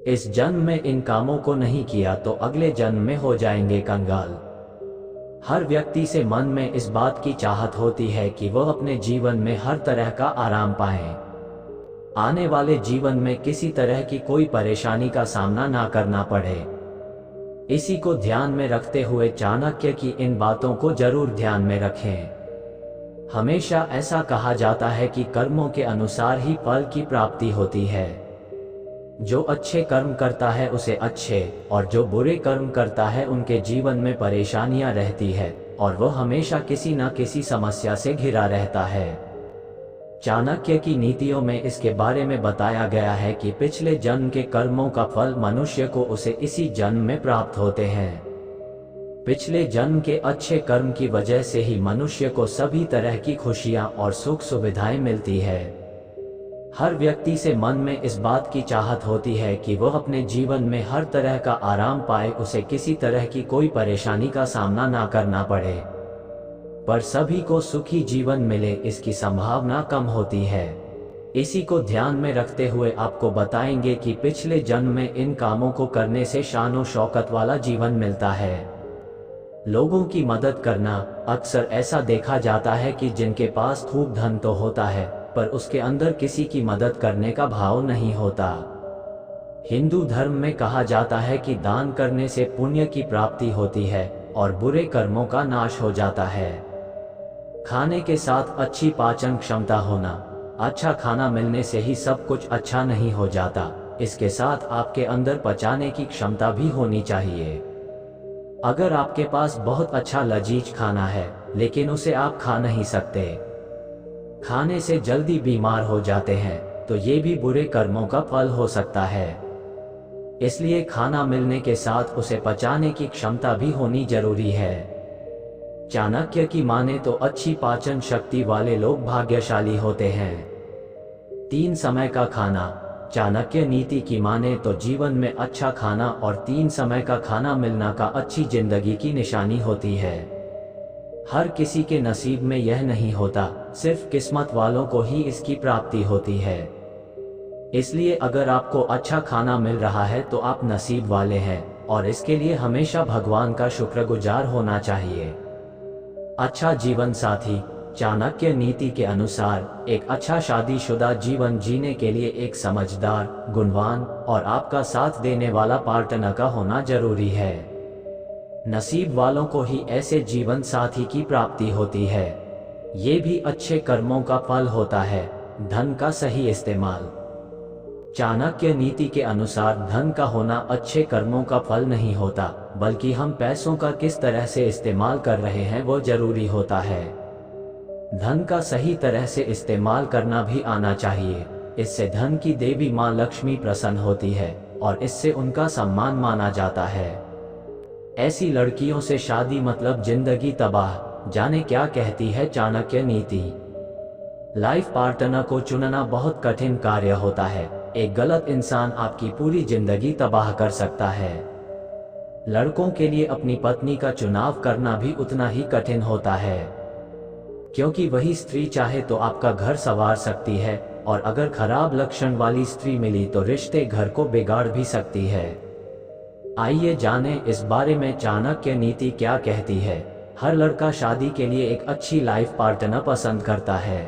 इस जन्म में इन कामों को नहीं किया तो अगले जन्म में हो जाएंगे कंगाल। हर व्यक्ति से मन में इस बात की चाहत होती है कि वह अपने जीवन में हर तरह का आराम पाए, आने वाले जीवन में किसी तरह की कोई परेशानी का सामना ना करना पड़े। इसी को ध्यान में रखते हुए चाणक्य की इन बातों को जरूर ध्यान में रखें। हमेशा ऐसा कहा जाता है कि कर्मों के अनुसार ही फल की प्राप्ति होती है। जो अच्छे कर्म करता है उसे अच्छे, और जो बुरे कर्म करता है उनके जीवन में परेशानियां रहती है और वह हमेशा किसी न किसी समस्या से घिरा रहता है। चाणक्य की नीतियों में इसके बारे में बताया गया है कि पिछले जन्म के कर्मों का फल मनुष्य को उसे इसी जन्म में प्राप्त होते हैं। पिछले जन्म के अच्छे कर्म की वजह से ही मनुष्य को सभी तरह की खुशियां और सुख सुविधाएं मिलती है। हर व्यक्ति से मन में इस बात की चाहत होती है कि वह अपने जीवन में हर तरह का आराम पाए, उसे किसी तरह की कोई परेशानी का सामना ना करना पड़े, पर सभी को सुखी जीवन मिले, इसकी संभावना कम होती है। इसी को ध्यान में रखते हुए आपको बताएंगे कि पिछले जन्म में इन कामों को करने से शान और शौकत वाला जीवन मिलता है। लोगों की मदद करना। अक्सर ऐसा देखा जाता है कि जिनके पास खूब धन तो होता है, पर उसके अंदर किसी की मदद करने का भाव नहीं होता। हिंदू धर्म में कहा जाता है कि दान करने से पुण्य की प्राप्ति होती है और बुरे कर्मों का नाश हो जाता है। खाने के साथ अच्छी पाचन क्षमता होना। अच्छा खाना मिलने से ही सब कुछ अच्छा नहीं हो जाता, इसके साथ आपके अंदर पचाने की क्षमता भी होनी चाहिए। अगर आपके पास बहुत अच्छा लजीज खाना है लेकिन उसे आप खा नहीं सकते, खाने से जल्दी बीमार हो जाते हैं, तो ये भी बुरे कर्मों का फल हो सकता है। इसलिए खाना मिलने के साथ उसे पचाने की क्षमता भी होनी जरूरी है। चाणक्य की माने तो अच्छी पाचन शक्ति वाले लोग भाग्यशाली होते हैं। 3 समय का खाना। चाणक्य नीति की माने तो जीवन में अच्छा खाना और 3 समय का खाना मिलना का अच्छी जिंदगी की निशानी होती है। हर किसी के नसीब में यह नहीं होता, सिर्फ किस्मत वालों को ही इसकी प्राप्ति होती है। इसलिए अगर आपको अच्छा खाना मिल रहा है तो आप नसीब वाले हैं, और इसके लिए हमेशा भगवान का शुक्रगुजार होना चाहिए। अच्छा जीवन साथी। चाणक्य नीति के अनुसार एक अच्छा शादीशुदा जीवन जीने के लिए एक समझदार, गुणवान और आपका साथ देने वाला पार्टनर का होना जरूरी है। नसीब वालों को ही ऐसे जीवन साथी की प्राप्ति होती है। ये भी अच्छे कर्मों का फल होता है। धन का सही इस्तेमाल। चाणक्य नीति के अनुसार धन का होना अच्छे कर्मों का फल नहीं होता, बल्कि हम पैसों का किस तरह से इस्तेमाल कर रहे हैं वो जरूरी होता है। धन का सही तरह से इस्तेमाल करना भी आना चाहिए। इससे धन की देवी माँ लक्ष्मी प्रसन्न होती है और इससे उनका सम्मान माना जाता है। ऐसी लड़कियों से शादी मतलब जिंदगी तबाह। जाने क्या कहती है चाणक्य नीति। लाइफ पार्टनर को चुनना बहुत कठिन कार्य होता है। एक गलत इंसान आपकी पूरी जिंदगी तबाह कर सकता है। लड़कों के लिए अपनी पत्नी का चुनाव करना भी उतना ही कठिन होता है, क्योंकि वही स्त्री चाहे तो आपका घर संवार सकती है, और अगर खराब लक्षण वाली स्त्री मिली तो रिश्ते घर को बिगाड़ भी सकती है। आइए जानें इस बारे में चाणक्य नीति क्या कहती है। हर लड़का शादी के लिए एक अच्छी लाइफ पार्टनर पसंद करता है।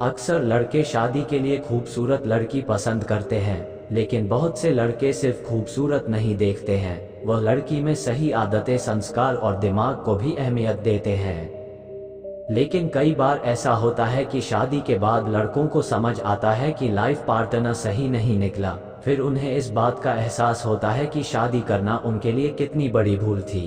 अक्सर लड़के शादी के लिए खूबसूरत लड़की पसंद करते हैं, लेकिन बहुत से लड़के सिर्फ खूबसूरत नहीं देखते हैं, वह लड़की में सही आदतें, संस्कार और दिमाग को भी अहमियत देते हैं। लेकिन कई बार ऐसा होता है कि शादी के बाद लड़कों को समझ आता है कि लाइफ पार्टनर सही नहीं निकला। फिर उन्हें इस बात का एहसास होता है कि शादी करना उनके लिए कितनी बड़ी भूल थी।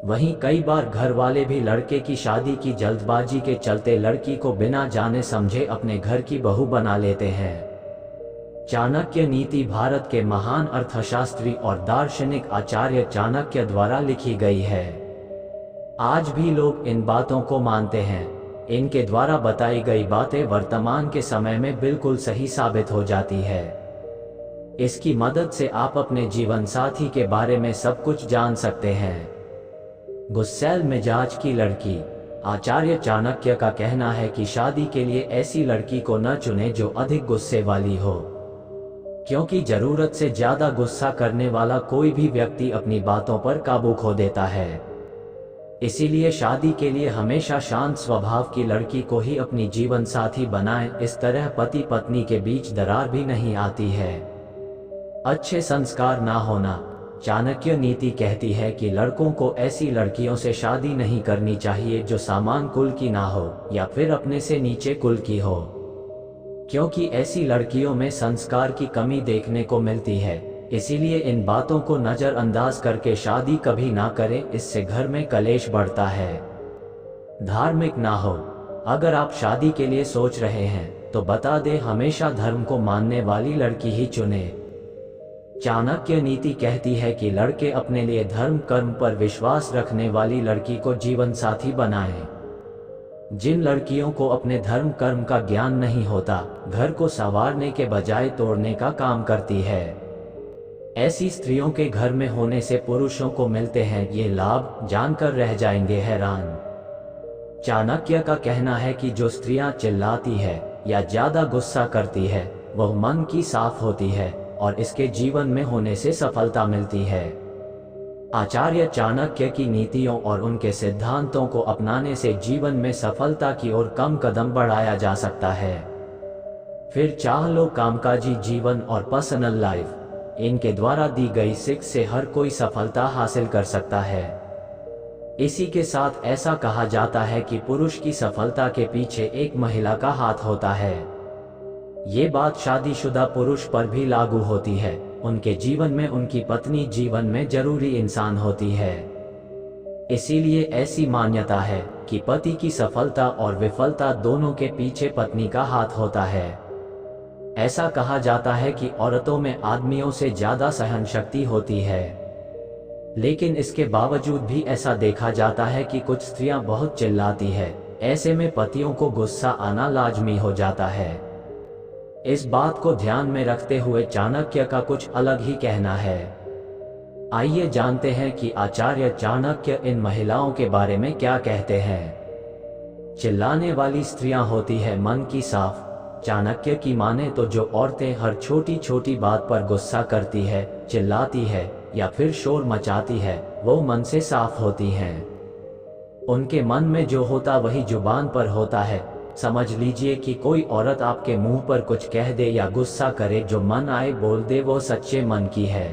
वहीं कई बार घर वाले भी लड़के की शादी की जल्दबाजी के चलते लड़की को बिना जाने समझे अपने घर की बहू बना लेते हैं। चाणक्य नीति भारत के महान अर्थशास्त्री और दार्शनिक आचार्य चाणक्य द्वारा लिखी गई है। आज भी लोग इन बातों को मानते हैं। इनके द्वारा बताई गई बातें वर्तमान के समय में बिल्कुल सही साबित हो जाती है। इसकी मदद से आप अपने जीवन साथी के बारे में सब कुछ जान सकते हैं। गुस्सैल मिजाज की लड़की। आचार्य चाणक्य का कहना है कि शादी के लिए ऐसी लड़की को न चुने जो अधिक गुस्से वाली हो। क्योंकि जरूरत से ज्यादा गुस्सा करने वाला कोई भी व्यक्ति अपनी बातों पर काबू खो देता है। इसीलिए शादी के लिए हमेशा शांत स्वभाव की लड़की को ही अपनी जीवन साथी बनाएं, इस तरह पति पत्नी के बीच दरार भी नहीं आती है। अच्छे संस्कार ना होना। चाणक्य नीति कहती है कि लड़कों को ऐसी लड़कियों से शादी नहीं करनी चाहिए जो सामान्य कुल की ना हो या फिर अपने से नीचे कुल की हो, क्योंकि ऐसी लड़कियों में संस्कार की कमी देखने को मिलती है। इसीलिए इन बातों को नजरअंदाज करके शादी कभी ना करें, इससे घर में कलेश बढ़ता है। धार्मिक ना हो। अगर आप शादी के लिए सोच रहे हैं तो बता दें, हमेशा धर्म को मानने वाली लड़की ही चुने। चाणक्य नीति कहती है कि लड़के अपने लिए धर्म कर्म पर विश्वास रखने वाली लड़की को जीवन साथी बनाएं। जिन लड़कियों को अपने धर्म कर्म का ज्ञान नहीं होता, घर को संवारने के बजाय तोड़ने का काम करती है। ऐसी स्त्रियों के घर में होने से पुरुषों को मिलते हैं ये लाभ, जानकर रह जाएंगे हैरान। चाणक्य का कहना है कि जो स्त्रियां चिल्लाती है या ज्यादा गुस्सा करती है वह मन की साफ होती है और इसके जीवन में होने से सफलता मिलती है। आचार्य चाणक्य की नीतियों और उनके सिद्धांतों को अपनाने से जीवन में सफलता की ओर कम कदम बढ़ाया जा सकता है। फिर चाह लो कामकाजी जीवन और पर्सनल लाइफ, इनके द्वारा दी गई सीख से हर कोई सफलता हासिल कर सकता है। इसी के साथ ऐसा कहा जाता है कि पुरुष की सफलता के पीछे एक महिला का हाथ होता है। ये बात शादीशुदा पुरुष पर भी लागू होती है। उनके जीवन में उनकी पत्नी जीवन में जरूरी इंसान होती है। इसीलिए ऐसी मान्यता है कि पति की सफलता और विफलता दोनों के पीछे पत्नी का हाथ होता है। ऐसा कहा जाता है कि औरतों में आदमियों से ज्यादा सहन शक्ति होती है, लेकिन इसके बावजूद भी ऐसा देखा जाता है कि कुछ स्त्रियां बहुत चिल्लाती है। ऐसे में पतियों को गुस्सा आना लाजमी हो जाता है। इस बात को ध्यान में रखते हुए चाणक्य का कुछ अलग ही कहना है। आइए जानते हैं कि आचार्य चाणक्य इन महिलाओं के बारे में क्या कहते हैं। चिल्लाने वाली स्त्रियां होती है मन की साफ। चाणक्य की माने तो जो औरतें हर छोटी छोटी बात पर गुस्सा करती है, चिल्लाती है या फिर शोर मचाती है, वो मन से साफ होती हैं। उनके मन में जो होता वही जुबान पर होता है। समझ लीजिए कि कोई औरत आपके मुंह पर कुछ कह दे या गुस्सा करे, जो मन आए बोल दे, वो सच्चे मन की है।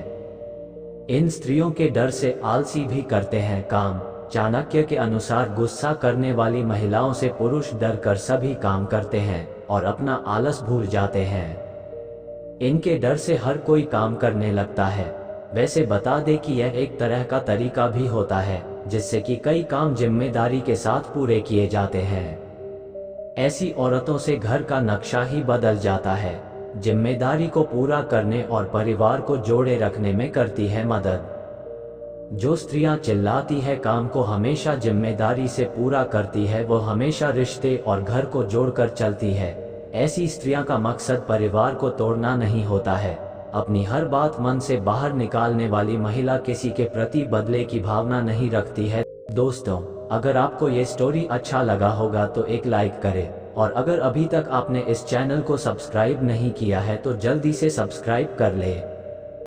इन स्त्रियों के डर से आलसी भी करते हैं काम। चाणक्य के अनुसार गुस्सा करने वाली महिलाओं से पुरुष डर कर सभी काम करते हैं और अपना आलस भूल जाते हैं। इनके डर से हर कोई काम करने लगता है। वैसे बता दे कि यह एक तरह का तरीका भी होता है जिससे कि कई काम जिम्मेदारी के साथ पूरे किए जाते हैं। ऐसी औरतों से घर का नक्शा ही बदल जाता है। जिम्मेदारी को पूरा करने और परिवार को जोड़े रखने में करती है मदद। जो स्त्रियां चिल्लाती है काम को हमेशा जिम्मेदारी से पूरा करती है, वो हमेशा रिश्ते और घर को जोड़कर चलती है। ऐसी स्त्रियां का मकसद परिवार को तोड़ना नहीं होता है। अपनी हर बात मन से बाहर निकालने वाली महिला किसी के प्रति बदले की भावना नहीं रखती है। दोस्तों, अगर आपको ये स्टोरी अच्छा लगा होगा तो एक लाइक करें, और अगर अभी तक आपने इस चैनल को सब्सक्राइब नहीं किया है तो जल्दी से सब्सक्राइब कर लें।